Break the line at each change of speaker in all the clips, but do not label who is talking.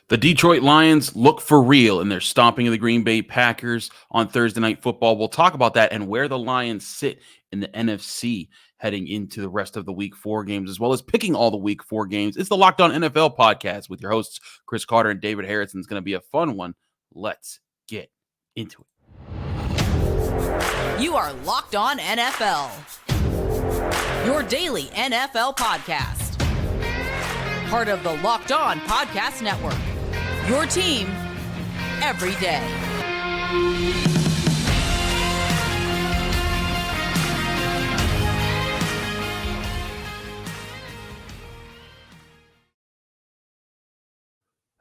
The Detroit Lions look for real in their stomping of the Green Bay Packers on Thursday Night Football. We'll talk about that and where the Lions sit in the NFC heading into the rest of the Week 4 games, as well as picking all the Week 4 games. It's the Locked On NFL podcast with your hosts, Chris Carter and David Harrison. It's going to be a fun one. Let's get into it.
You are Locked On NFL, your daily NFL podcast. Part of the Locked On Podcast Network, your team every day.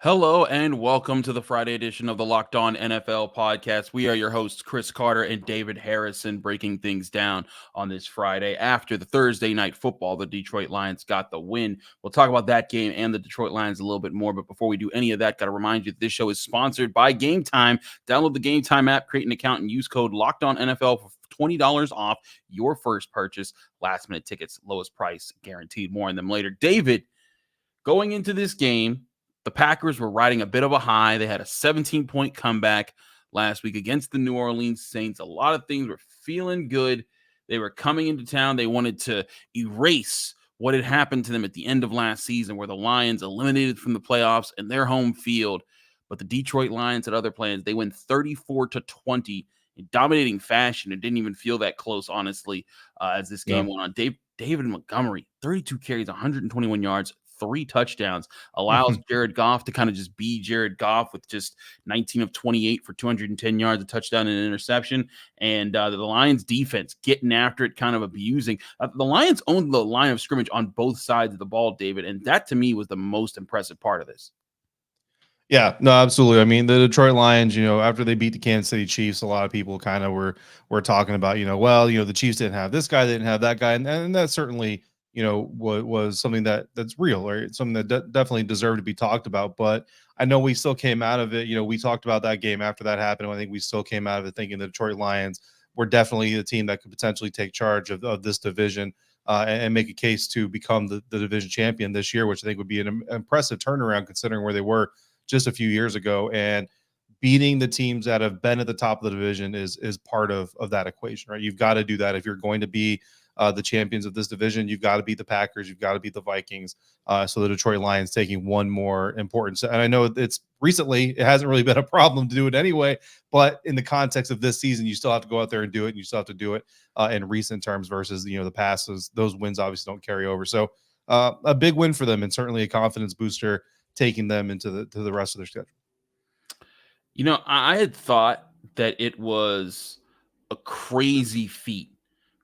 Hello and welcome to the Friday edition of the Locked On NFL podcast. We are your hosts, Chris Carter and David Harrison, breaking things down on this Friday after the Thursday Night Football. The Detroit Lions got the win. We'll talk about that game and the Detroit Lions a little bit more, but before we do any of that, got to remind you that this show is sponsored by Game Time. Download the Game Time app, create an account, and use code LOCKEDONNFL for $20 off your first purchase. Last-minute tickets, lowest price, guaranteed. More on them later. David, going into this game, the Packers were riding a bit of a high. They had a 17-point comeback last week against the New Orleans Saints. A lot of things were feeling good. They were coming into town. They wanted to erase what had happened to them at the end of last season, where the Lions eliminated from the playoffs in their home field. But the Detroit Lions had other plans. They win 34-20 in dominating fashion. It didn't even feel that close, honestly, as this game went on. David Montgomery, 32 carries, 121 yards, 3 touchdowns, allows Jared Goff to kind of just be Jared Goff with just 19 of 28 for 210 yards, a touchdown and an interception. And the Lions defense getting after it, kind of abusing. The Lions owned the line of scrimmage on both sides of the ball, David. And that to me was the most impressive part of this.
Yeah, no, absolutely. I mean, the Detroit Lions, after they beat the Kansas City Chiefs, a lot of people kind of were talking about, the Chiefs didn't have this guy, they didn't have that guy. And that certainly, was something that's real, or something that definitely deserved to be talked about. But I know we still came out of it. We talked about that game after that happened. I think we still came out of it thinking the Detroit Lions were definitely the team that could potentially take charge of this division and make a case to become the division champion this year, which I think would be an impressive turnaround considering where they were just a few years ago. And beating the teams that have been at the top of the division is part of that equation, right? You've got to do that if you're going to be the champions of this division. You've got to beat the Packers. You've got to beat the Vikings. So the Detroit Lions taking one more important. And I know it hasn't really been a problem to do it anyway, but in the context of this season, you still have to go out there and do it. And you still have to do it in recent terms versus, the passes. Those wins obviously don't carry over. So a big win for them and certainly a confidence booster taking them into the rest of their schedule.
I had thought that it was a crazy feat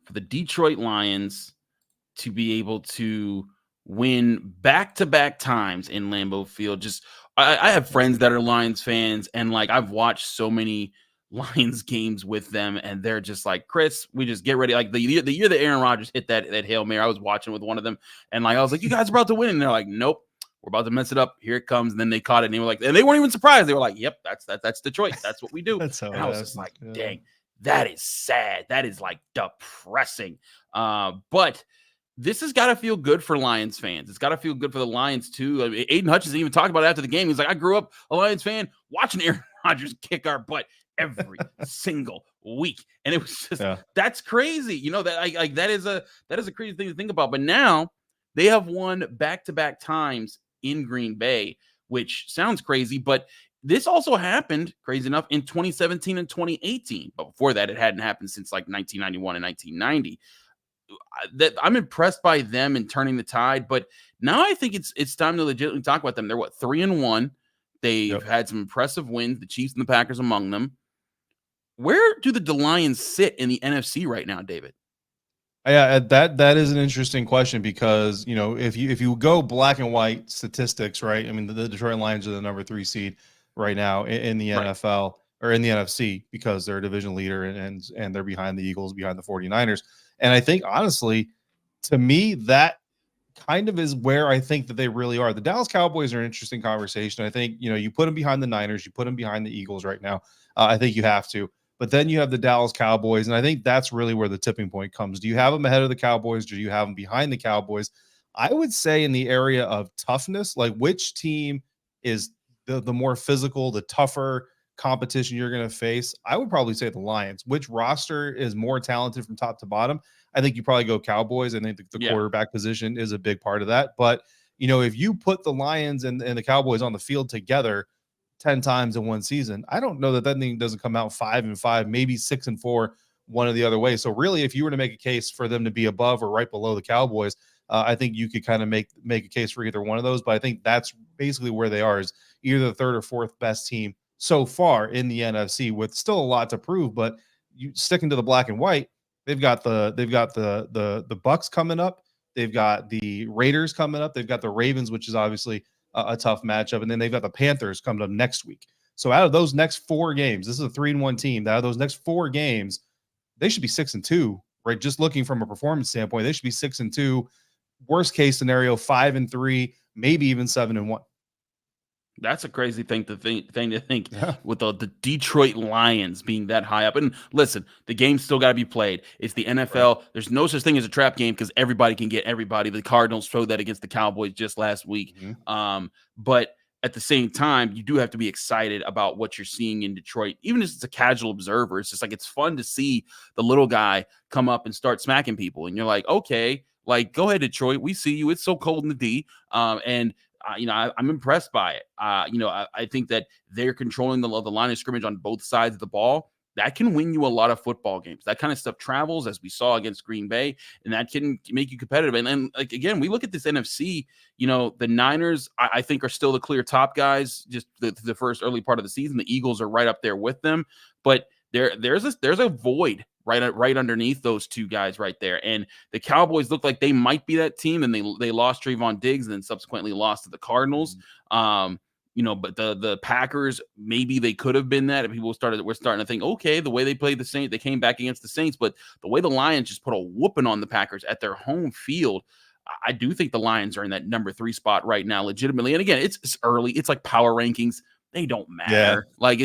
for the Detroit Lions to be able to win back-to-back times in Lambeau Field. I have friends that are Lions fans, and I've watched so many Lions games with them, and they're just like, Chris, we just get ready. Like the year that Aaron Rodgers hit that Hail Mary, I was watching with one of them, and I was like, you guys are about to win, and they're like, nope, we're about to mess it up. Here it comes. And then they caught it, and they were like, and they weren't even surprised. They were like, yep, that's Detroit. That's what we do.
That's how
and I was just like, dang. That is sad. That is depressing. But this has got to feel good for Lions fans. It's got to feel good for the Lions too. I mean, Aiden Hutchinson even talked about it after the game. He's like, I grew up a Lions fan watching Aaron Rodgers kick our butt every single week. And it was just, that's crazy. That is a crazy thing to think about. But now they have won back-to-back times in Green Bay, which sounds crazy, but this also happened, crazy enough, in 2017 and 2018. But before that, it hadn't happened since 1991 and 1990. I'm impressed by them in turning the tide. But now I think it's time to legitimately talk about them. They're 3-1. They've had some impressive wins, the Chiefs and the Packers among them. Where do the Lions sit in the NFC right now, David?
Yeah, that is an interesting question because, if you go black and white statistics, right? I mean, the Detroit Lions are the number 3 seed right now in the NFL or in the NFC because they're a division leader and they're behind the Eagles, behind the 49ers. And I think, honestly, to me, that kind of is where I think that they really are. The Dallas Cowboys are an interesting conversation. I think, you put them behind the Niners, you put them behind the Eagles right now. I think you have to. But then you have the Dallas Cowboys, and I think that's really where the tipping point comes. Do you have them ahead of the Cowboys? Do you have them behind the Cowboys? I would say in the area of toughness, like which team is the more physical, the tougher competition you're going to face, I would probably say the Lions. Which roster is more talented from top to bottom? I think you probably go Cowboys. I think the
Yeah.
quarterback position is a big part of that. But, if you put the Lions and the Cowboys on the field together 10 times in one season, I don't know that thing doesn't come out 5-5, maybe 6-4, one or the other way. So really, if you were to make a case for them to be above or right below the Cowboys, I think you could kind of make a case for either one of those. But I think that's basically where they are, is either the third or fourth best team so far in the NFC, with still a lot to prove. But you sticking to the black and white, they've got the Bucks coming up, they've got the Raiders coming up, they've got the Ravens, which is obviously a tough matchup, and then they've got the Panthers coming up next week. So out of those next 4 games, this is a 3-1 team. Out of those next 4 games, they should be 6-2, right? Just looking from a performance standpoint, they should be 6-2. Worst case scenario, 5-3, maybe even 7-1.
That's a crazy thing to think
Yeah.
with the Detroit Lions being that high up. And listen, the game's still got to be played. It's the NFL. Right. There's no such thing as a trap game because everybody can get everybody. The Cardinals showed that against the Cowboys just last week. But at the same time, you do have to be excited about what you're seeing in Detroit. Even as a casual observer, it's just like it's fun to see the little guy come up and start smacking people. And you're like, okay, like, go ahead, Detroit. We see you. It's so cold in the D. I'm impressed by it. I think that they're controlling the line of scrimmage on both sides of the ball. That can win you a lot of football games. That kind of stuff travels, as we saw against Green Bay, and that can make you competitive. And then, like, again, we look at this NFC, the Niners, I think, are still the clear top guys, just the first early part of the season. The Eagles are right up there with them. But there's a void right underneath those two guys right there. And the Cowboys look like they might be that team, and they lost Trayvon Diggs and then subsequently lost to the Cardinals. But the Packers, maybe they could have been that. And we're starting to think, okay, the way they played the Saints, they came back against the Saints, but the way the Lions just put a whooping on the Packers at their home field, I do think the Lions are in that number 3 spot right now, legitimately. And again, it's early. It's like power rankings. They don't matter. Yeah. Like,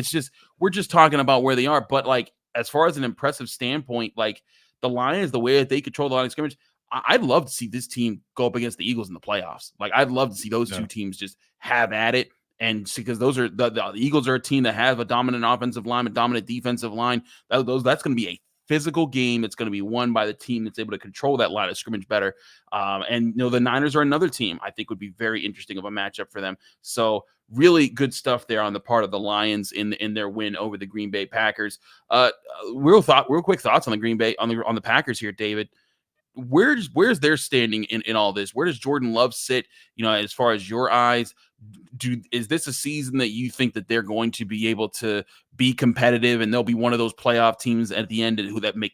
we're just talking about where they are. But like, as far as an impressive standpoint, like the Lions, the way that they control the line of scrimmage, I'd love to see this team go up against the Eagles in the playoffs. Like, I'd love to see those two teams just have at it. And because those are the Eagles are a team that have a dominant offensive line, a dominant defensive line. That's going to be a physical game. It's going to be won by the team that's able to control that line of scrimmage better. The Niners are another team I think would be very interesting of a matchup for them. So really good stuff there on the part of the Lions in their win over the Green Bay Packers. Real quick thoughts on the Green Bay on the Packers here, David. Where's their standing in all this? Where does Jordan Love sit? As far as your eyes, is this a season that you think that they're going to be able to be competitive and they'll be one of those playoff teams at the end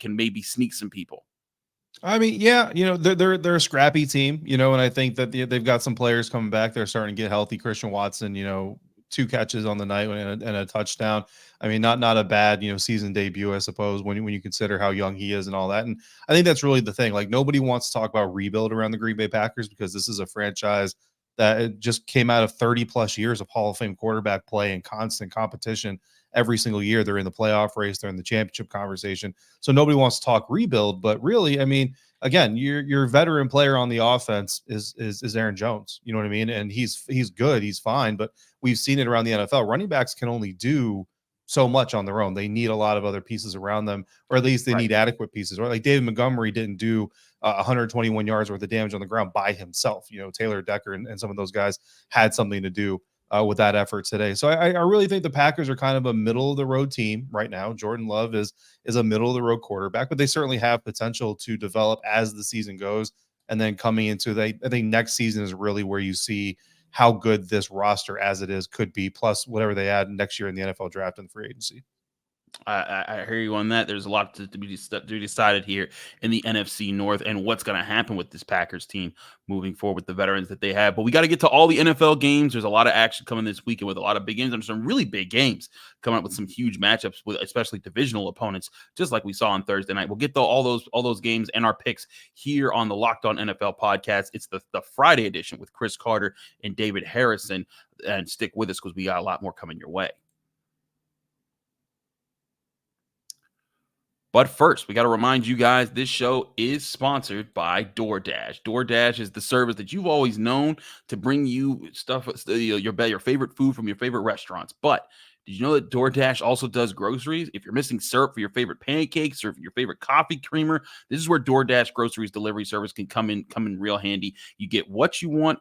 can maybe sneak some people?
I mean, yeah, they're a scrappy team, and I think that they've got some players coming back. They're starting to get healthy. Christian Watson, 2 catches on the night and a touchdown. I mean, not a bad, season debut, I suppose, when you consider how young he is and all that. And I think that's really the thing. Like, nobody wants to talk about rebuild around the Green Bay Packers because this is a franchise that just came out of 30 plus years of Hall of Fame quarterback play and constant competition. Every single year they're in the playoff race, they're in the championship conversation. So nobody wants to talk rebuild, but really, I mean, again, your veteran player on the offense is Aaron Jones. You know what I mean? And he's good, he's fine, but we've seen it around the NFL. Running backs can only do so much on their own. They need a lot of other pieces around them, or at least they need adequate pieces. Or like David Montgomery didn't do 121 yards worth of damage on the ground by himself. Taylor Decker and some of those guys had something to do with that effort today. So I really think the Packers are kind of a middle of the road team right now. Jordan Love is a middle of the road quarterback, but they certainly have potential to develop as the season goes. And then coming into I think next season is really where you see how good this roster as it is could be, plus whatever they add next year in the NFL draft and free agency.
I hear you on that. There's a lot to be decided here in the NFC North and what's going to happen with this Packers team moving forward with the veterans that they have. But we got to get to all the NFL games. There's a lot of action coming this weekend with a lot of big games. There's some really big games coming up with some huge matchups with especially divisional opponents, just like we saw on Thursday night. We'll get to all those games and our picks here on the Locked On NFL podcast. It's the Friday edition with Chris Carter and David Harrison. And stick with us because we got a lot more coming your way. But first, we got to remind you guys, this show is sponsored by DoorDash. DoorDash is the service that you've always known to bring you stuff, your favorite food from your favorite restaurants. But did you know that DoorDash also does groceries? If you're missing syrup for your favorite pancakes or your favorite coffee creamer, this is where DoorDash groceries delivery service can come in real handy. You get what you want,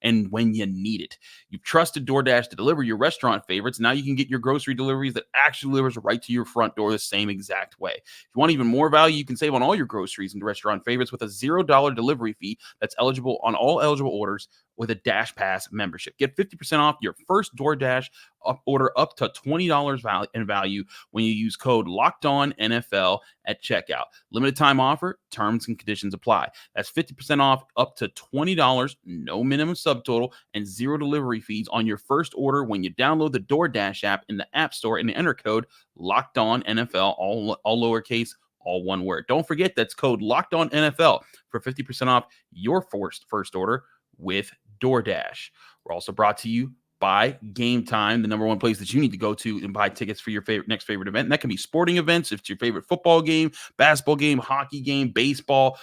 and when you need it. You've trusted DoorDash to deliver your restaurant favorites. Now you can get your grocery deliveries that actually delivers right to your front door the same exact way. If you want even more value, you can save on all your groceries and restaurant favorites with a $0 delivery fee that's eligible on all eligible orders with a Dash Pass membership. Get 50% off your first DoorDash order up to $20 in value when you use code LOCKEDONNFL at checkout. Limited time offer, terms and conditions apply. That's 50% off up to $20, no minimum subtotal, and zero delivery fees on your first order when you download the DoorDash app in the App Store and enter code LOCKEDONNFL, all lowercase, all one word. Don't forget, that's code LOCKEDONNFL for 50% off your first order with DoorDash. We're also brought to you by Game Time, the number one place that you need to go to and buy tickets for your next favorite event. And that can be sporting events, if it's your favorite football game, basketball game, hockey game, baseball,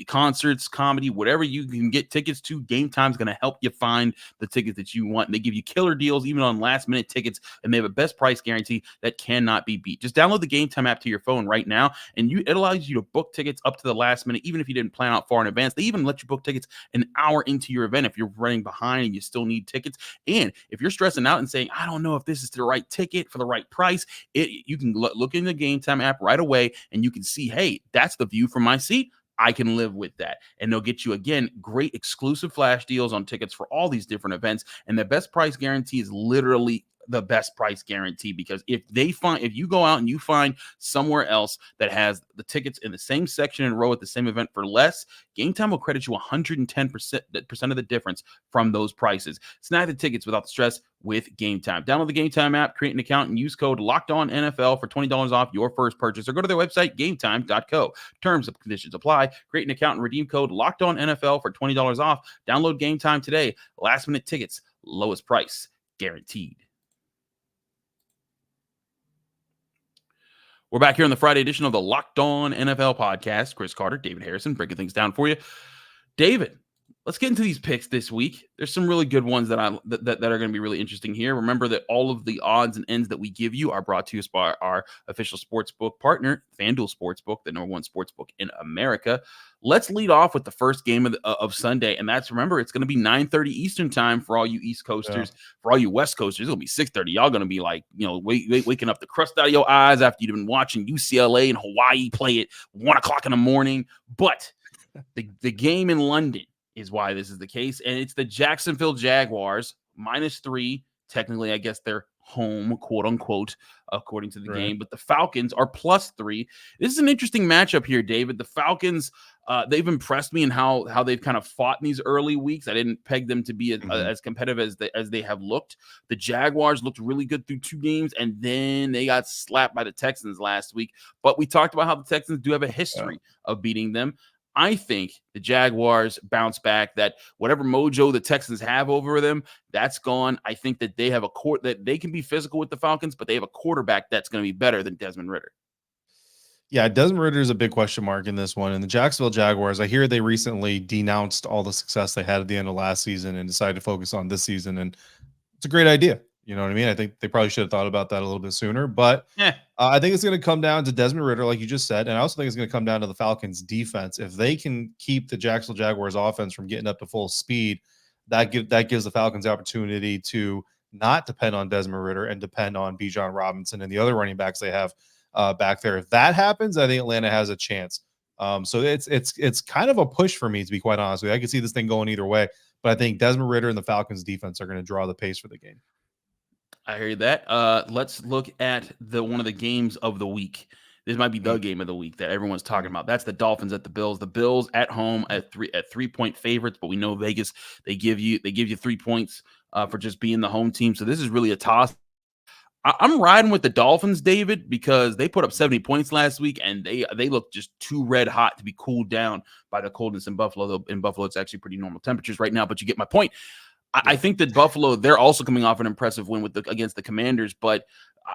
concerts, comedy, whatever you can get tickets to. Game Time is going to help you find the tickets that you want. And they give you killer deals even on last-minute tickets, and they have a best price guarantee that cannot be beat. Just download the Game Time app to your phone right now, and it allows you to book tickets up to the last minute, even if you didn't plan out far in advance. They even let you book tickets an hour into your event if you're running behind and you still need tickets. And if you're stressing out and saying, I don't know if this is the right ticket for the right price, you can look in the Game Time app right away, and you can see, hey, that's the view from my seat. I can live with that. And they'll get you, again, great exclusive flash deals on tickets for all these different events. And the best price guarantee is literally the best price guarantee, because if you go out and you find somewhere else that has the tickets in the same section and row at the same event for less, Game Time will credit you 110% of the difference from those prices. Snag the tickets without the stress with Game Time. Download the Game Time app, create an account, and use code LOCKEDONNFL for $20 off your first purchase, or go to their website, gametime.co. Terms and conditions apply. Create an account and redeem code LOCKEDONNFL for $20 off. Download Game Time today. Last minute tickets, lowest price guaranteed. We're back here on the Friday edition of the Locked On NFL podcast. Chris Carter, David Harrison, breaking things down for you. David, let's get into these picks this week. There's some really good ones that are going to be really interesting here. Remember that all of the odds and ends that we give you are brought to us by our official sportsbook partner, FanDuel Sportsbook, the number one sportsbook in America. Let's lead off with the first game of Sunday, and remember, it's going to be 9:30 Eastern time for all you East Coasters. Yeah. For all you West Coasters, it'll be 6:30. Y'all going to be like, waking up the crust out of your eyes after you've been watching UCLA and Hawaii play at 1 o'clock in the morning. But the game in London is why this is the case, and it's the Jacksonville Jaguars -3. Technically, I guess they're home, quote unquote, according to the game, but the Falcons are +3. This is an interesting matchup here, David. The Falcons, they've impressed me in how they've kind of fought in these early weeks. I didn't peg them to be as competitive as they have looked. The Jaguars looked really good through 2 games, and then they got slapped by the Texans last week. But we talked about how the Texans do have a history of beating them. I think the Jaguars bounce back, that whatever mojo the Texans have over them, that's gone. I think that they have that they can be physical with the Falcons, but they have a quarterback that's going to be better than Desmond Ridder.
Yeah, Desmond Ridder is a big question mark in this one. And the Jacksonville Jaguars, I hear they recently denounced all the success they had at the end of last season and decided to focus on this season. And it's a great idea. You know what I mean? I think they probably should have thought about that a little bit sooner. But I think it's going to come down to Desmond Ridder, like you just said. And I also think it's going to come down to the Falcons' defense. If they can keep the Jacksonville Jaguars offense from getting up to full speed, that gives the Falcons the opportunity to not depend on Desmond Ridder and depend on Bijan Robinson and the other running backs they have back there. If that happens, I think Atlanta has a chance. So it's kind of a push for me, to be quite honest with you. I can see this thing going either way. But I think Desmond Ridder and the Falcons' defense are going to draw the pace for the game.
I hear that. Let's look at one of the games of the week. This might be the game of the week that everyone's talking about. That's the Dolphins at the Bills. The Bills at home at 3-point favorites, but we know Vegas, they give you 3 points for just being the home team. So this is really a toss. I'm riding with the Dolphins, David, because they put up 70 points last week, and they look just too red hot to be cooled down by the coldness in Buffalo. In Buffalo, it's actually pretty normal temperatures right now, but you get my point. I think that Buffalo, they're also coming off an impressive win against the Commanders, but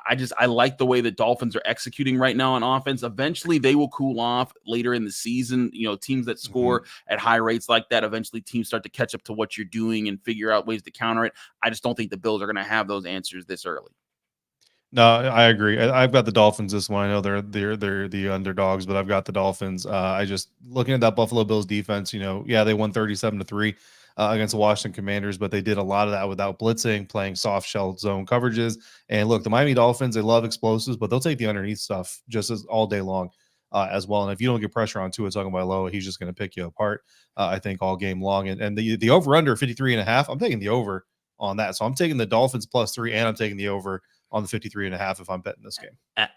I like the way the Dolphins are executing right now on offense. Eventually, they will cool off later in the season. Teams that score at high rates like that, eventually teams start to catch up to what you're doing and figure out ways to counter it. I just don't think the Bills are going to have those answers this early.
No, I agree. I've got the Dolphins this one. I know they're the underdogs, but I've got the Dolphins. I just looking at that Buffalo Bills defense. They won 37-3 against the Washington Commanders, but they did a lot of that without blitzing, playing soft shell zone coverages. And look, the Miami Dolphins, they love explosives, but they'll take the underneath stuff just as all day long as well. And if you don't get pressure on Tua Tagovailoa, he's just going to pick you apart. I think all game long. And the over under 53.5. I'm taking the over on that. So I'm taking the Dolphins +3, and I'm taking the over on the 53.5 if I'm betting this game.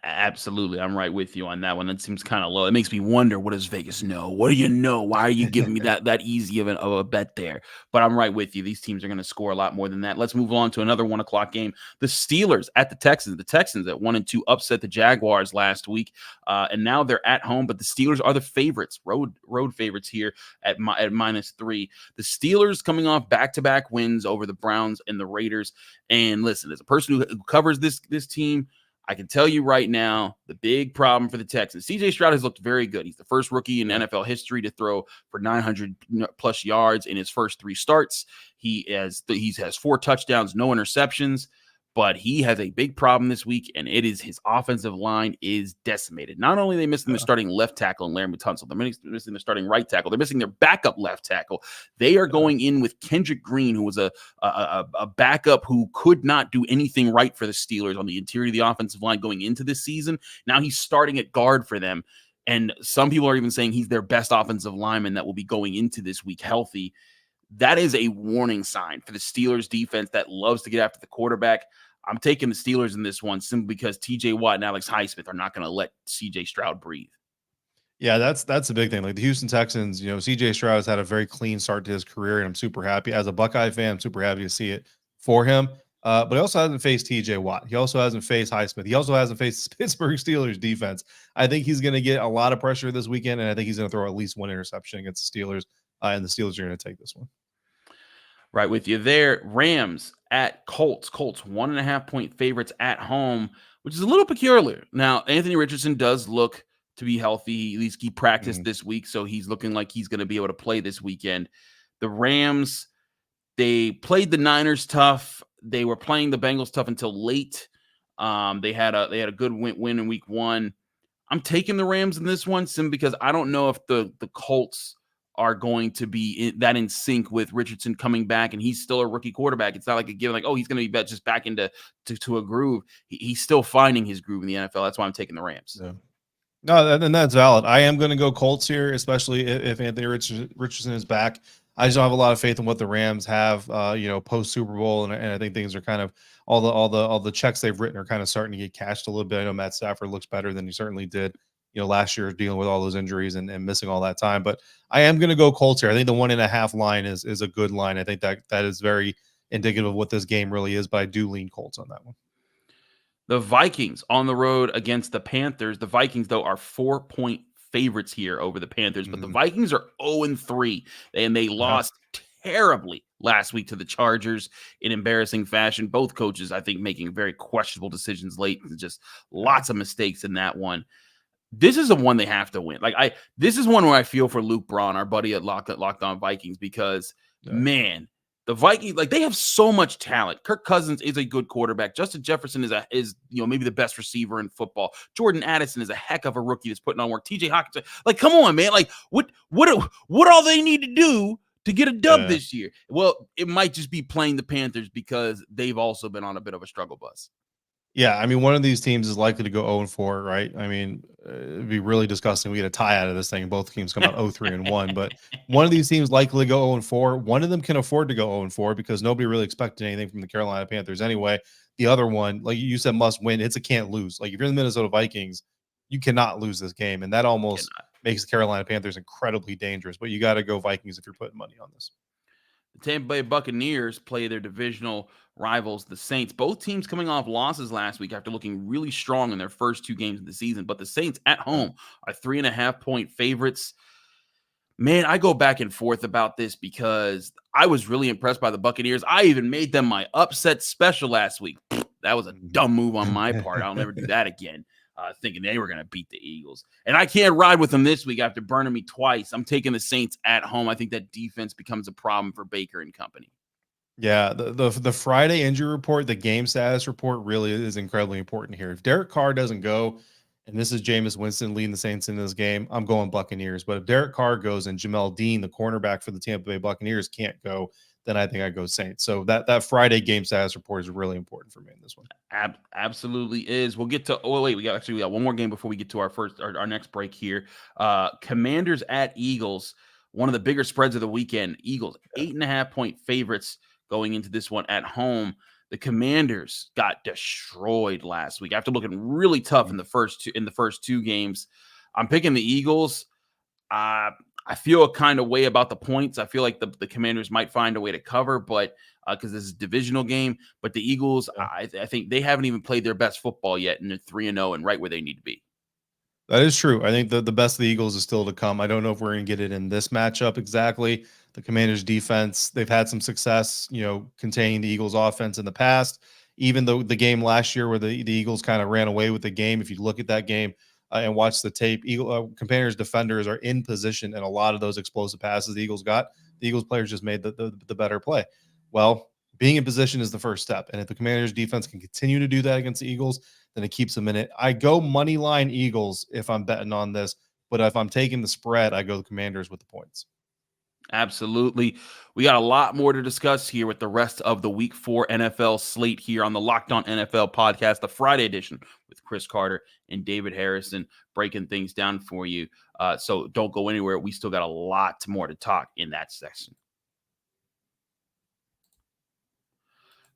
Absolutely. I'm right with you on that one. That seems kind of low. It makes me wonder, what does Vegas know? What do you know? Why are you giving me that easy of a bet there? But I'm right with you. These teams are going to score a lot more than that. Let's move on to another 1:00 game. The Steelers at the Texans. The Texans at 1-2 upset the Jaguars last week. And now they're at home, but the Steelers are the favorites, road favorites here at -3. The Steelers coming off back-to-back wins over the Browns and the Raiders. And listen, as a person who covers this team, I can tell you right now, the big problem for the Texans, C.J. Stroud has looked very good. He's the first rookie in NFL history to throw for 900 plus yards in his first 3 starts. He has 4 touchdowns, no interceptions, but he has a big problem this week, and it is his offensive line is decimated. Not only are they missing their starting left tackle in Laremy Tunsil, they're missing their starting right tackle. They're missing their backup left tackle. They are going in with Kendrick Green, who was a backup who could not do anything right for the Steelers on the interior of the offensive line going into this season. Now he's starting at guard for them, and some people are even saying he's their best offensive lineman that will be going into this week healthy. That is a warning sign for the Steelers defense that loves to get after the quarterback. I'm taking the Steelers in this one simply because TJ Watt and Alex Highsmith are not going to let CJ Stroud breathe.
Yeah, that's a big thing. Like the Houston Texans, CJ Stroud has had a very clean start to his career, and I'm super happy. As a Buckeye fan, I'm super happy to see it for him. But he also hasn't faced TJ Watt. He also hasn't faced Highsmith. He also hasn't faced Pittsburgh Steelers defense. I think he's going to get a lot of pressure this weekend, and I think he's going to throw at least 1 interception against the Steelers, and the Steelers are going to take this one.
Right with you there. Rams at Colts. Colts 1.5-point favorites at home, which is a little peculiar. Now, Anthony Richardson does look to be healthy. At least he practiced this week, so he's looking like he's going to be able to play this weekend. The Rams, they played the Niners tough. They were playing the Bengals tough until late. They had a good win in week 1. I'm taking the Rams in this one simply because I don't know if the Colts are going to be in sync with Richardson coming back, and he's still a rookie quarterback. It's not like a given, like, oh, he's going to be just back into a groove. He's still finding his groove in the NFL. That's why I'm taking the Rams.
Yeah. No, and that's valid. I am going to go Colts here, especially if Anthony Richardson is back. I just don't have a lot of faith in what the Rams have, post Super Bowl, and I think things are kind of all the checks they've written are kind of starting to get cashed a little bit. I know Matt Stafford looks better than he certainly did, last year, dealing with all those injuries and missing all that time. But I am going to go Colts here. I think the 1.5 line is a good line. I think that is very indicative of what this game really is. But I do lean Colts on that one.
The Vikings on the road against the Panthers. The Vikings, though, are 4-point favorites here over the Panthers, but the Vikings are 0-3, and they lost terribly last week to the Chargers in embarrassing fashion. Both coaches, I think, making very questionable decisions late, and just lots of mistakes in that one. This is the one they have to win. This is one where I feel for Luke Braun, our buddy at Locked On Vikings, because man, the Vikings, they have so much talent. Kirk Cousins is a good quarterback. Justin Jefferson is maybe the best receiver in football. Jordan Addison is a heck of a rookie that's putting on work. TJ Hawkins, come on, man. What all they need to do to get a dub this year? Well, it might just be playing the Panthers because they've also been on a bit of a struggle bus.
Yeah, I mean, one of these teams is likely to go 0-4, right? I mean, it'd be really disgusting. We get a tie out of this thing, and both teams come out 0-3-1. But one of these teams likely to go 0-4. One of them can afford to go 0-4 because nobody really expected anything from the Carolina Panthers anyway. The other one, like you said, must win. It's a can't lose. Like if you're the Minnesota Vikings, you cannot lose this game, and that almost makes the Carolina Panthers incredibly dangerous. But you got to go Vikings if you're putting money on this.
The Tampa Bay Buccaneers play their divisional rivals, the Saints. Both teams coming off losses last week after looking really strong in their first 2 games of the season. But the Saints at home are 3.5-point favorites. Man, I go back and forth about this because I was really impressed by the Buccaneers. I even made them my upset special last week. That was a dumb move on my part. I'll never do that again. Thinking they were going to beat the Eagles. And I can't ride with them this week after burning me twice. I'm taking the Saints at home. I think that defense becomes a problem for Baker and company.
Yeah, the Friday injury report, the game status report really is incredibly important here. If Derek Carr doesn't go, and this is Jameis Winston leading the Saints in this game, I'm going Buccaneers. But if Derek Carr goes and Jamel Dean, the cornerback for the Tampa Bay Buccaneers, can't go, then I think I go Saints. So that Friday game status report is really important for me in this one.
Absolutely is. We'll get to. Oh wait, we got one more game before we get to our next break here. Commanders at Eagles, one of the bigger spreads of the weekend. Eagles 8.5-point favorites going into this one at home. The Commanders got destroyed last week after looking really tough in the first two games. I'm picking the Eagles. I feel a kind of way about the points. I feel like the Commanders might find a way to cover, but because this is a divisional game. But the Eagles, I think they haven't even played their best football yet, and they're 3-0 and right where they need to be.
That is true. I think the best of the Eagles is still to come. I don't know if we're going to get it in this matchup exactly. The Commanders defense, they've had some success, containing the Eagles offense in the past. Even though the game last year where the Eagles kind of ran away with the game, if you look at that game and watch the tape, Commanders defenders are in position, and a lot of those explosive passes the Eagles got, the Eagles players just made the better play. Well, being in position is the first step. And if the Commanders defense can continue to do that against the Eagles, then it keeps them in it. I go money line Eagles if I'm betting on this, but if I'm taking the spread, I go the Commanders with the points.
Absolutely. We got a lot more to discuss here with the rest of the Week 4 NFL slate here on the Locked On NFL podcast, the Friday edition with Chris Carter and David Harrison breaking things down for you. So don't go anywhere. We still got a lot more to talk in that section.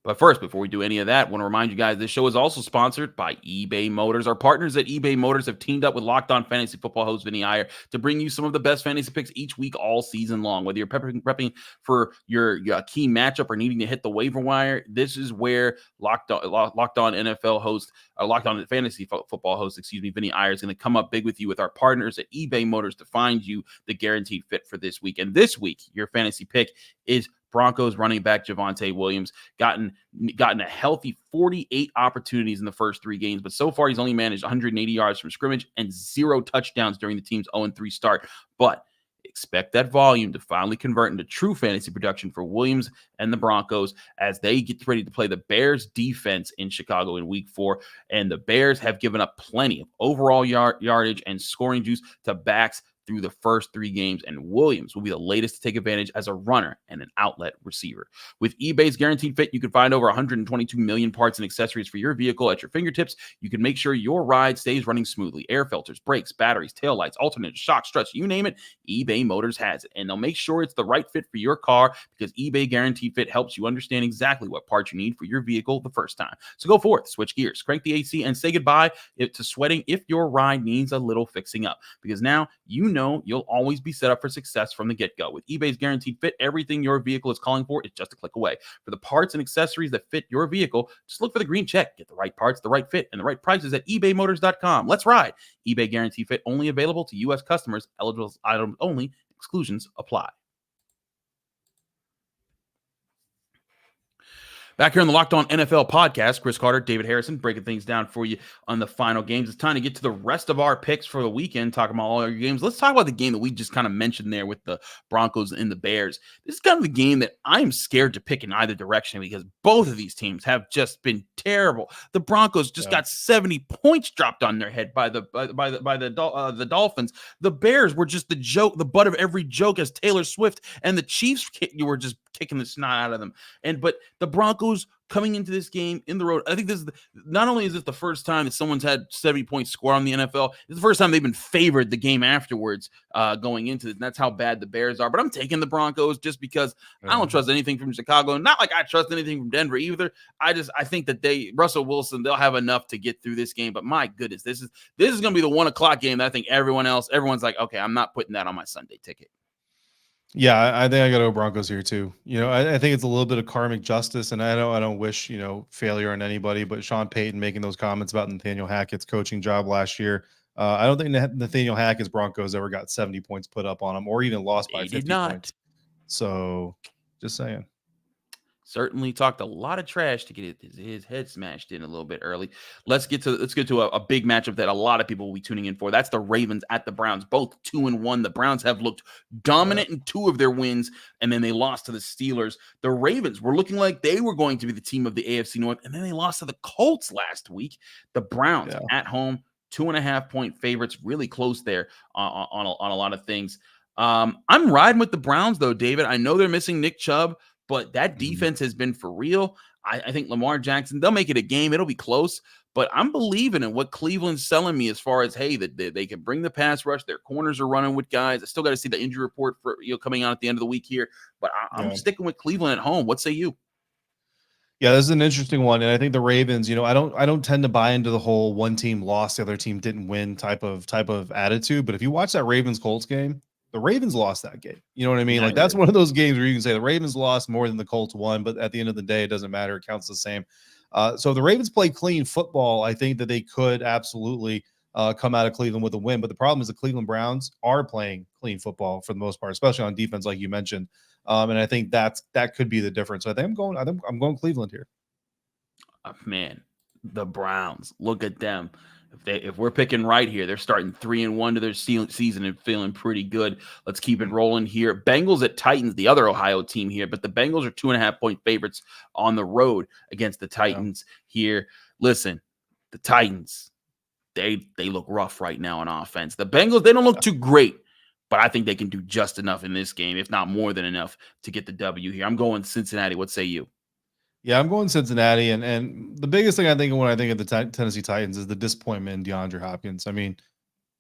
But first, before we do any of that, I want to remind you guys this show is also sponsored by eBay Motors. Our partners at eBay Motors have teamed up with Locked On Fantasy Football host Vinny Iyer to bring you some of the best fantasy picks each week all season long. Whether you're prepping for your key matchup or needing to hit the waiver wire, this is where Locked On NFL host, Locked On Fantasy Football host, Vinny Iyer is going to come up big with you with our partners at eBay Motors to find you the guaranteed fit for this week. And this week, your fantasy pick is Broncos running back Javonte Williams, gotten a healthy 48 opportunities in the first 3 games, but so far he's only managed 180 yards from scrimmage and 0 touchdowns during the team's 0-3 start. But expect that volume to finally convert into true fantasy production for Williams and the Broncos as they get ready to play the Bears defense in Chicago in Week 4. And the Bears have given up plenty of overall yardage and scoring juice to backs through the first 3 games, and Williams will be the latest to take advantage as a runner and an outlet receiver. With eBay's Guaranteed Fit, you can find over 122 million parts and accessories for your vehicle at your fingertips. You can make sure your ride stays running smoothly. Air filters, brakes, batteries, taillights, alternators, shocks, struts, you name it, eBay Motors has it. And they'll make sure it's the right fit for your car because eBay Guaranteed Fit helps you understand exactly what parts you need for your vehicle the first time. So go forth, switch gears, crank the AC, and say goodbye to sweating if your ride needs a little fixing up. Because now you'll always be set up for success from the get-go. With eBay's Guaranteed Fit, everything your vehicle is calling for is just a click away. For the parts and accessories that fit your vehicle, just look for the green check. Get the right parts, the right fit, and the right prices at ebaymotors.com. Let's ride. eBay Guaranteed Fit only available to U.S. customers. Eligible items only. Exclusions apply. Back here on the Locked On NFL podcast, Chris Carter, David Harrison, breaking things down for you on the final games. It's time to get to the rest of our picks for the weekend, talking about all our games. Let's talk about the game that we just kind of mentioned there with the Broncos and the Bears. This is kind of the game that I'm scared to pick in either direction because both of these teams have just been terrible. The Broncos just got 70 points dropped on their head by the Dolphins. The Bears were just the butt of every joke as Taylor Swift, and the Chiefs were just kicking the snot out of them. But the Broncos coming into this game in the road, I think this is not only is this the first time that someone's had 70 points score on the NFL, it's the first time they've been favored the game afterwards going into this. And that's how bad the Bears are. But I'm taking the Broncos just because I don't trust anything from Chicago. Not like I trust anything from Denver either. I think that Russell Wilson, they'll have enough to get through this game. But my goodness, this is going to be the 1:00 game that I think everyone's like, okay, I'm not putting that on my Sunday ticket.
Yeah, I think I got to go Broncos here too. I think it's a little bit of karmic justice, and I don't wish failure on anybody. But Sean Payton making those comments about Nathaniel Hackett's coaching job last year, I don't think Nathaniel Hackett's Broncos ever got 70 points put up on them or even lost by
They
50
did not.
points. So just saying.
Certainly talked a lot of trash to get his head smashed in a little bit early. Let's get to a big matchup that a lot of people will be tuning in for. That's the Ravens at the Browns, both 2-1. The Browns have looked dominant in 2 of their wins, and then they lost to the Steelers. The Ravens were looking like they were going to be the team of the AFC North, and then they lost to the Colts last week. The Browns at home, 2.5-point favorites, really close there on a lot of things. I'm riding with the Browns though, David. I know they're missing Nick Chubb, but that defense has been for real. I think Lamar Jackson, they'll make it a game. It'll be close, but I'm believing in what Cleveland's selling me as far as, hey, that they can bring the pass rush. Their corners are running with guys. I still got to see the injury report for coming out at the end of the week here, but I'm sticking with Cleveland at home. What say you?
Yeah, this is an interesting one, and I think the Ravens. I don't tend to buy into the whole one team lost, the other team didn't win type of attitude. But if you watch that Ravens Colts game, the Ravens lost that game. You know what I mean? Like that's one of those games where you can say the Ravens lost more than the Colts won, but at the end of the day, it doesn't matter. It counts the same. So the Ravens play clean football. I think that they could absolutely come out of Cleveland with a win. But the problem is the Cleveland Browns are playing clean football for the most part, especially on defense, like you mentioned. And I think that could be the difference. So I think I'm going Cleveland here.
Man, the Browns, look at them. If we're picking right here, they're starting 3-1 to their season and feeling pretty good. Let's keep it rolling here. Bengals at Titans, the other Ohio team here, but the Bengals are 2.5-point favorites on the road against the Titans here. Listen, the Titans, they look rough right now on offense. The Bengals, they don't look too great, but I think they can do just enough in this game, if not more than enough, to get the W here. I'm going Cincinnati. What say you?
Yeah, I'm going Cincinnati, and the biggest thing I think when I think of the Tennessee Titans is the disappointment in DeAndre Hopkins. I mean,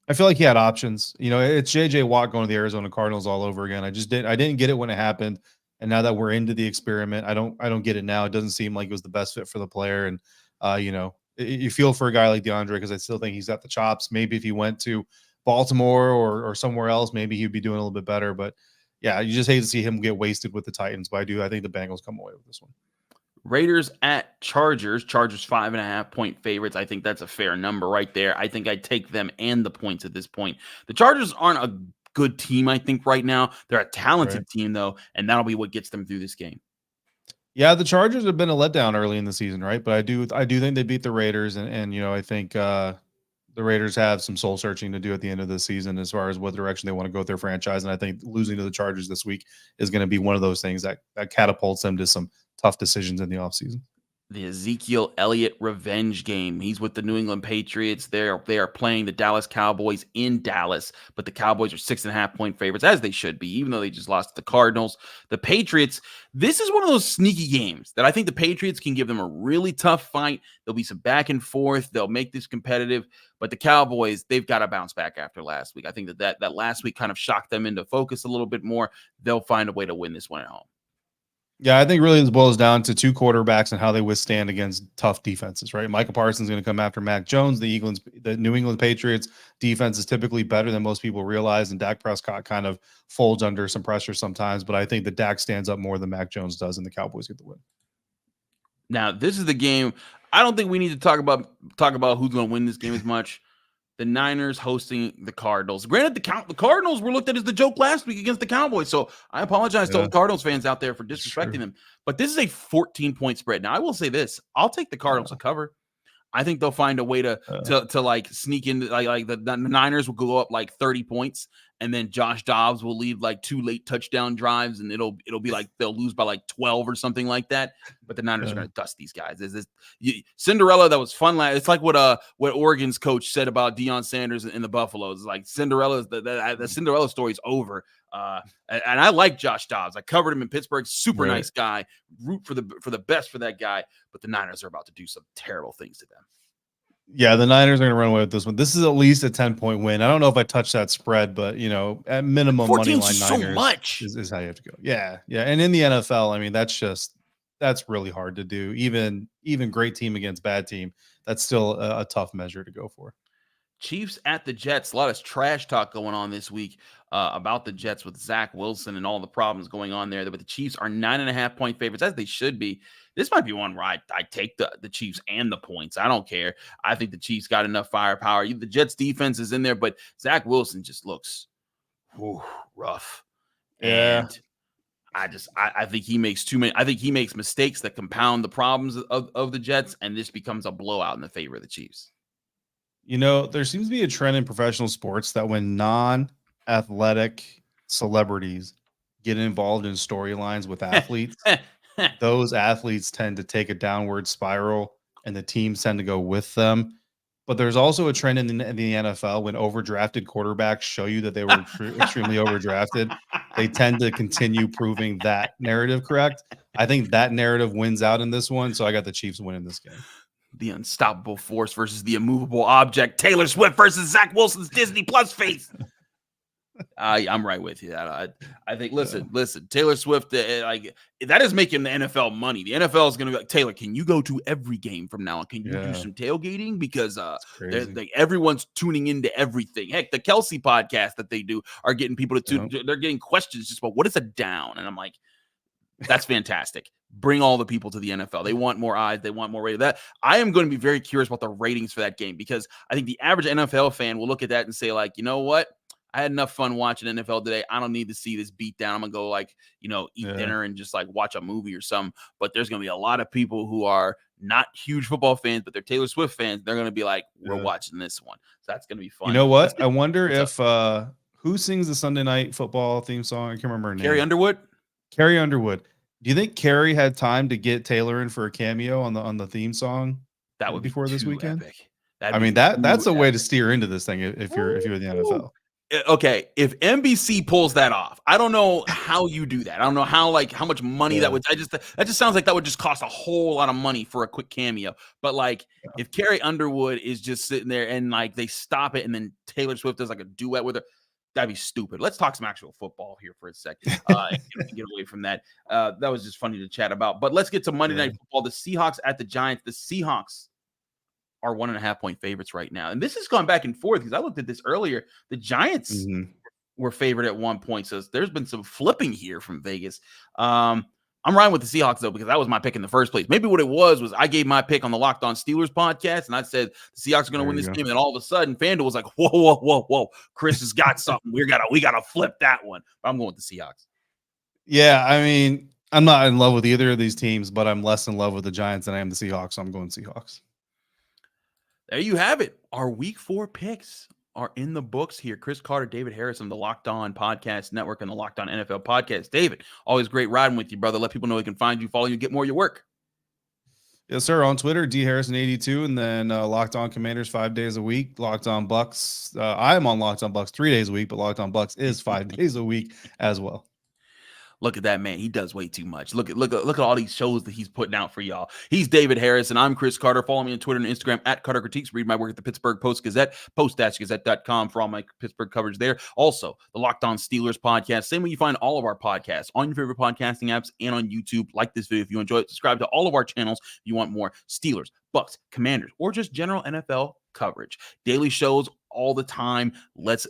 I feel like he had options. It's J.J. Watt going to the Arizona Cardinals all over again. I didn't get it when it happened, and now that we're into the experiment, I don't get it now. It doesn't seem like it was the best fit for the player, and you feel for a guy like DeAndre because I still think he's got the chops. Maybe if he went to Baltimore or somewhere else, maybe he'd be doing a little bit better. But yeah, you just hate to see him get wasted with the Titans. But I think the Bengals come away with this one.
Raiders at Chargers. Chargers 5.5-point favorites. I think that's a fair number right there. I think I'd take them and the points at this point. The Chargers aren't a good team, I think, right now. They're a talented team, though, and that'll be what gets them through this game.
Yeah, the Chargers have been a letdown early in the season, right? But I do think they beat the Raiders, and I think the Raiders have some soul searching to do at the end of the season as far as what direction they want to go with their franchise. And I think losing to the Chargers this week is going to be one of those things that catapults them to some tough decisions in the offseason.
The Ezekiel Elliott revenge game. He's with the New England Patriots. They are playing the Dallas Cowboys in Dallas, but the Cowboys are 6.5-point favorites, as they should be, even though they just lost to the Cardinals. The Patriots, this is one of those sneaky games that I think the Patriots can give them a really tough fight. There'll be some back and forth. They'll make this competitive, but the Cowboys, they've got to bounce back after last week. I think that last week kind of shocked them into focus a little bit more. They'll find a way to win this one at home.
Yeah, I think really this boils down to 2 quarterbacks and how they withstand against tough defenses, right? Micah Parsons is going to come after Mac Jones. The New England Patriots defense is typically better than most people realize, and Dak Prescott kind of folds under some pressure sometimes, but I think that Dak stands up more than Mac Jones does, and the Cowboys get the win.
Now, this is the game. I don't think we need to talk about who's going to win this game as much. The Niners hosting the Cardinals. Granted, the Cardinals were looked at as the joke last week against the Cowboys, so I apologize to all the Cardinals fans out there for disrespecting them. But this is a 14-point spread. Now, I will say this: I'll take the Cardinals to cover. I think they'll find a way to like sneak into like the Niners will go up like 30 points, and then Josh Dobbs will lead like 2 late touchdown drives, and it'll be like they'll lose by like 12 or something like that. But the Niners are going to dust these guys. Cinderella that was fun. It's like what Oregon's coach said about Deion Sanders and the Buffaloes. It's like Cinderella's the Cinderella story's over. And I like Josh Dobbs. I covered him in Pittsburgh. Super nice guy. Root for the best for that guy. But the Niners are about to do some terrible things to them.
Yeah, the Niners are going to run away with this one. This is at least a 10-point win. I don't know if I touched that spread, but at minimum, money line Niners
so much
is how you have to go. Yeah, and in the NFL, I mean, that's really hard to do. Even great team against bad team, that's still a tough measure to go for.
Chiefs at the Jets. A lot of trash talk going on this week about the Jets with Zach Wilson and all the problems going on there. But the Chiefs are 9.5-point favorites, as they should be. This might be one where I take the Chiefs and the points. I don't care. I think the Chiefs got enough firepower. The Jets defense is in there, but Zach Wilson just looks rough.
Yeah.
And I think he makes too many. I think he makes mistakes that compound the problems of the Jets, and this becomes a blowout in the favor of the Chiefs.
There seems to be a trend in professional sports that when non-athletic celebrities get involved in storylines with athletes, those athletes tend to take a downward spiral and the teams tend to go with them. But there's also a trend in the NFL when overdrafted quarterbacks show you that they were extremely overdrafted. They tend to continue proving that narrative correct. I think that narrative wins out in this one, so I got the Chiefs winning this game.
The unstoppable force versus the immovable object. Taylor Swift versus Zach Wilson's Disney Plus face. I'm right with you. I think. Listen. Taylor Swift, that is making the NFL money. The NFL is going to be like, Taylor, can you go to every game from now on? Can you do some tailgating? Because everyone's tuning into everything. Heck, the Kelsey podcast that they do are getting people to tune. They're getting questions just about what is a down, and I'm like, that's fantastic. Bring all the people to the NFL. They want more eyes. They want more rating. That I am going to be very curious about the ratings for that game, because I think the average NFL fan will look at that and say, like, you know what? I had enough fun watching NFL today. I don't need to see this beatdown. I'm going to go eat dinner and just watch a movie or something. But there's going to be a lot of people who are not huge football fans, but they're Taylor Swift fans. They're going to be like, we're watching this one. So that's going to be fun.
You know what? I wonder if who sings the Sunday Night Football theme song? I can't remember her name.
Carrie Underwood.
Carrie Underwood. Do you think Carrie had time to get Taylor in for a cameo on the theme song?
That would
before
be
this weekend.
Epic.
That's a way to steer into this thing if you're the NFL.
Okay, if NBC pulls that off, I don't know how you do that. I don't know how much money that would. That just sounds like that would just cost a whole lot of money for a quick cameo. But if Carrie Underwood is just sitting there and they stop it and then Taylor Swift does a duet with her, that'd be stupid. Let's talk some actual football here for a second. Get away from that. That was just funny to chat about. But let's get to Monday Night Football. The Seahawks at the Giants. The Seahawks are 1.5-point favorites right now. And this has gone back and forth because I looked at this earlier. The Giants were favored at 1 point. So there's been some flipping here from Vegas. I'm riding with the Seahawks, though, because that was my pick in the first place. Maybe what it was I gave my pick on the Locked On Steelers podcast, and I said the Seahawks are going to win this game. And then all of a sudden, FanDuel was like, whoa. Chris has got something. We gotta flip that one. But I'm going with the Seahawks.
Yeah, I'm not in love with either of these teams, but I'm less in love with the Giants than I am the Seahawks, so I'm going Seahawks.
There you have it. Our Week 4 picks are in the books here. Chris Carter, David Harris on the Locked On Podcast Network and the Locked On NFL Podcast. David, always great riding with you, brother. Let people know they can find you, follow you, get more of your work.
Yes, sir. On Twitter, DHarrison82, and then Locked On Commanders 5 days a week. Locked On Bucks. I am on Locked On Bucks 3 days a week, but Locked On Bucks is 5 days a week as well.
Look at that man. He does way too much. Look at all these shows that he's putting out for y'all. He's David Harris, and I'm Chris Carter. Follow me on Twitter and Instagram at Carter Critiques. Read my work at the Pittsburgh Post-Gazette, post-gazette.com for all my Pittsburgh coverage there. Also, the Locked On Steelers podcast. Same way you find all of our podcasts on your favorite podcasting apps and on YouTube. Like this video if you enjoy it. Subscribe to all of our channels if you want more Steelers, Bucks, Commanders, or just general NFL coverage. Daily shows all the time. Let's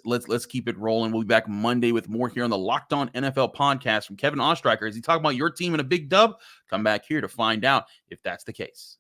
keep it rolling. We'll be back Monday with more here on the Locked On NFL podcast from Kevin Ostreicher. Is he talking about your team in a big dub? Come back here to find out if that's the case.